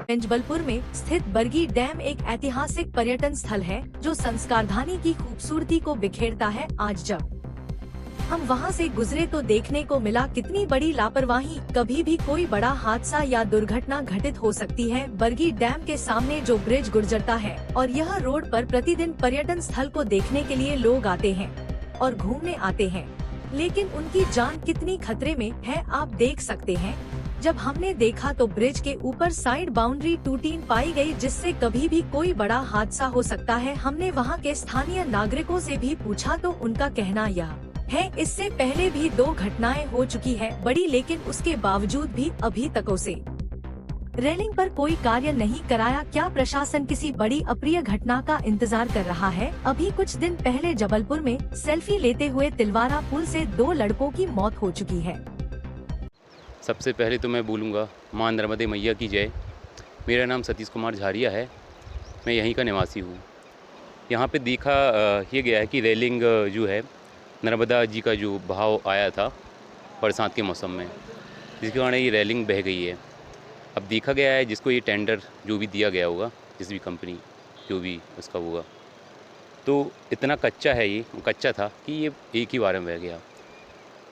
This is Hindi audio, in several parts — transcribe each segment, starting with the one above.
जबलपुर में स्थित बरगी डैम एक ऐतिहासिक पर्यटन स्थल है जो संस्कारधानी की खूबसूरती को बिखेरता है। आज जब हम वहां से गुजरे तो देखने को मिला कितनी बड़ी लापरवाही, कभी भी कोई बड़ा हादसा या दुर्घटना घटित हो सकती है। बरगी डैम के सामने जो ब्रिज गुजरता है और यह रोड पर प्रतिदिन पर्यटन स्थल को देखने के लिए लोग आते हैं और घूमने आते हैं, लेकिन उनकी जान कितनी खतरे में है आप देख सकते हैं। जब हमने देखा तो ब्रिज के ऊपर साइड बाउंड्री टूटी पाई गई, जिससे कभी भी कोई बड़ा हादसा हो सकता है। हमने वहां के स्थानीय नागरिकों से भी पूछा तो उनका कहना यह है, इससे पहले भी 2 घटनाएं हो चुकी है बड़ी, लेकिन उसके बावजूद भी अभी तक उसे रेलिंग पर कोई कार्य नहीं कराया। क्या प्रशासन किसी बड़ी अप्रिय घटना का इंतजार कर रहा है? अभी कुछ दिन पहले जबलपुर में सेल्फी लेते हुए तिलवारा पुल से 2 लड़कों की मौत हो चुकी है। सबसे पहले तो मैं बोलूँगा माँ नर्मदे मैया की जय। मेरा नाम सतीश कुमार झारिया है, मैं यहीं का निवासी हूँ। यहाँ पे देखा ये गया है कि रेलिंग जो है नर्मदा जी का जो बहाव आया था बरसात के मौसम में, जिसके कारण ये रेलिंग बह गई है। अब देखा गया है जिसको ये टेंडर जो भी दिया गया होगा, जिस भी कंपनी जो भी उसका होगा, तो इतना कच्चा है, ये कच्चा था कि ये एक ही बार में बह गया।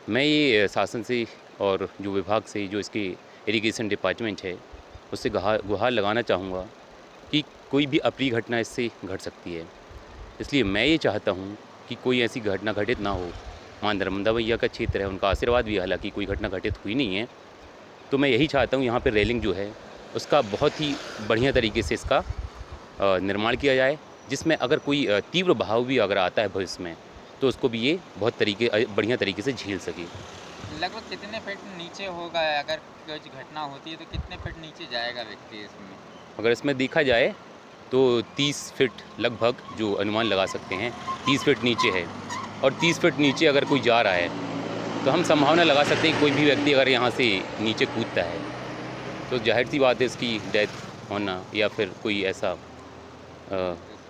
मैं ये शासन से और जो विभाग से, जो इसके इरिगेशन डिपार्टमेंट है, उससे गुहार लगाना चाहूँगा कि कोई भी अप्रिय घटना इससे घट सकती है। इसलिए मैं ये चाहता हूँ कि कोई ऐसी घटना घटित ना हो। माँ नर्मदा मैया का क्षेत्र है, उनका आशीर्वाद भी, हालांकि कोई घटना घटित हुई नहीं है, तो मैं यही चाहता हूँ यहाँ पे रेलिंग जो है उसका बहुत ही बढ़िया तरीके से इसका निर्माण किया जाए, जिसमें अगर कोई तीव्र बहाव भी अगर आता है भविष्य में, तो उसको भी ये बहुत बढ़िया तरीके से झेल सके। लगभग कितने फीट नीचे होगा? अगर कुछ घटना होती है तो कितने फीट नीचे जाएगा व्यक्ति इसमें? अगर इसमें देखा जाए तो 30 फीट लगभग जो अनुमान लगा सकते हैं, 30 फीट नीचे है। और 30 फीट नीचे अगर कोई जा रहा है तो हम संभावना लगा सकते हैं कोई भी व्यक्ति अगर यहाँ से नीचे कूदता है तो जाहिर सी बात है इसकी डेथ होना या फिर कोई ऐसा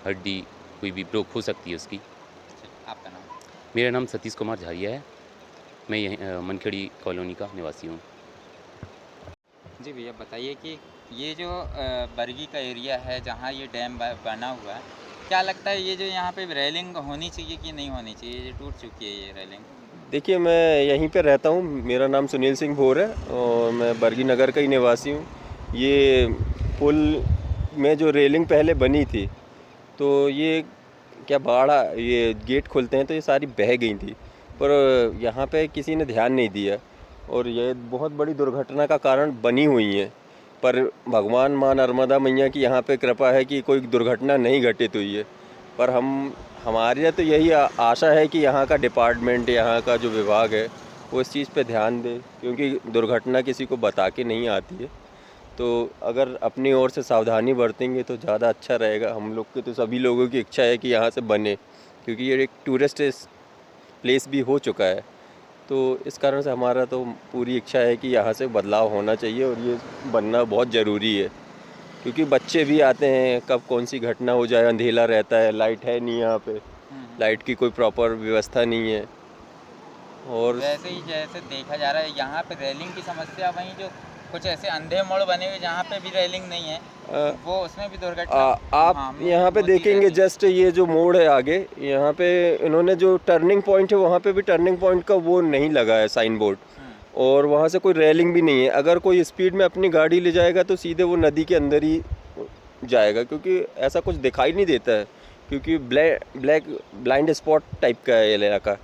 हड्डी कोई भी ब्रोक हो सकती है उसकी। आपका नाम? मेरा नाम सतीश कुमार झारिया है, मैं यहीं मनखेड़ी कॉलोनी का निवासी हूँ। जी भैया बताइए कि ये जो बरगी का एरिया है जहाँ ये डैम बना हुआ है, क्या लगता है ये जो यहाँ पे रेलिंग होनी चाहिए कि नहीं होनी चाहिए? ये टूट चुकी है ये रेलिंग। देखिए, मैं यहीं पे रहता हूँ, मेरा नाम सुनील सिंह भोर है और मैं बरगी नगर का ही निवासी हूँ। ये पुल में जो रेलिंग पहले बनी थी तो ये क्या ये गेट खुलते हैं तो ये सारी बह गई थी, पर यहाँ पे किसी ने ध्यान नहीं दिया और ये बहुत बड़ी दुर्घटना का कारण बनी हुई है। पर भगवान माँ नर्मदा मैया की यहाँ पे कृपा है कि कोई दुर्घटना नहीं घटित हुई है। पर हमारे तो यही आशा है कि यहाँ का डिपार्टमेंट, यहाँ का जो विभाग है वो इस चीज़ पे ध्यान दे, क्योंकि दुर्घटना किसी को बता के नहीं आती है। तो अगर अपनी ओर से सावधानी बरतेंगे तो ज़्यादा अच्छा रहेगा। हम लोग की तो सभी लोगों की इच्छा है कि यहाँ से बने, क्योंकि ये एक टूरिस्ट प्लेस भी हो चुका है। तो इस कारण से हमारा तो पूरी इच्छा है कि यहाँ से बदलाव होना चाहिए और ये बनना बहुत ज़रूरी है, क्योंकि बच्चे भी आते हैं, कब कौन सी घटना हो जाए, अंधेला रहता है, लाइट है नहीं यहाँ पे, लाइट की कोई प्रॉपर व्यवस्था नहीं है। और वैसे ही जैसे देखा जा रहा है यहाँ पे रेलिंग की समस्या, वहीं जो कुछ ऐसे अंधे मोड़ बने हुए जहाँ पे भी रेलिंग नहीं है वो उसमें भी दुर्घटना आप यहाँ पे देखेंगे, जस्ट ये जो मोड़ है आगे, यहाँ पे इन्होंने जो टर्निंग पॉइंट है वहाँ पे भी टर्निंग पॉइंट का वो नहीं लगा है साइन बोर्ड, और वहाँ से कोई रेलिंग भी नहीं है। अगर कोई स्पीड में अपनी गाड़ी ले जाएगा तो सीधे वो नदी के अंदर ही जाएगा, क्योंकि ऐसा कुछ दिखाई नहीं देता है, क्योंकि ब्लाइंड स्पॉट टाइप का है ये इलाका।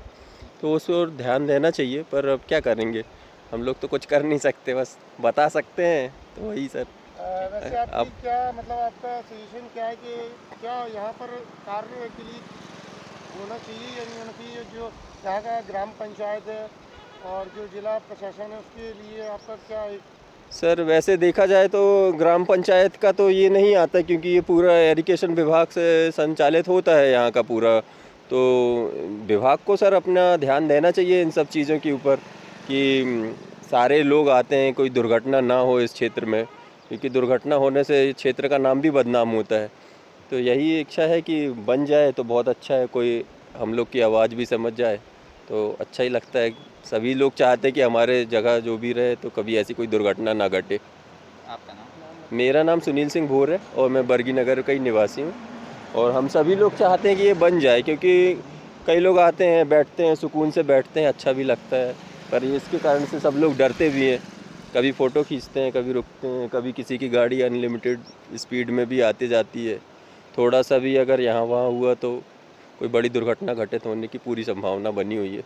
तो उस पर ध्यान देना चाहिए, पर अब क्या करेंगे, हम लोग तो कुछ कर नहीं सकते, बस बता सकते हैं। तो वही सर। वैसे आपकी क्या मतलब आपका सजेशन क्या है कि क्या यहाँ पर कार्य के लिए होना चाहिए या नहीं होना चाहिए? जो यहाँ का ग्राम पंचायत है और जो जिला प्रशासन है उसके लिए आपका क्या है? सर वैसे देखा जाए तो ग्राम पंचायत का तो ये नहीं आता, क्योंकि ये पूरा इरिगेशन विभाग से संचालित होता है यहाँ का पूरा। तो विभाग को सर अपना ध्यान देना चाहिए इन सब चीज़ों के ऊपर कि सारे लोग आते हैं, कोई दुर्घटना ना हो इस क्षेत्र में, क्योंकि दुर्घटना होने से क्षेत्र का नाम भी बदनाम होता है। तो यही इच्छा है कि बन जाए तो बहुत अच्छा है, कोई हम लोग की आवाज़ भी समझ जाए तो अच्छा ही लगता है। सभी लोग चाहते हैं कि हमारे जगह जो भी रहे तो कभी ऐसी कोई दुर्घटना ना घटे। आपका नाम? मेरा नाम सुनील सिंह भोर है और मैं बरगी नगर का ही निवासी हूँ। और हम सभी लोग चाहते हैं कि ये बन जाए, क्योंकि कई लोग आते हैं, बैठते हैं, सुकून से बैठते हैं, अच्छा भी लगता है। पर इसके कारण से सब लोग डरते भी हैं, कभी फ़ोटो खींचते हैं, कभी रुकते हैं, कभी किसी की गाड़ी अनलिमिटेड स्पीड में भी आती जाती है। थोड़ा सा भी अगर यहाँ वहाँ हुआ तो कोई बड़ी दुर्घटना घटित होने की पूरी संभावना बनी हुई है।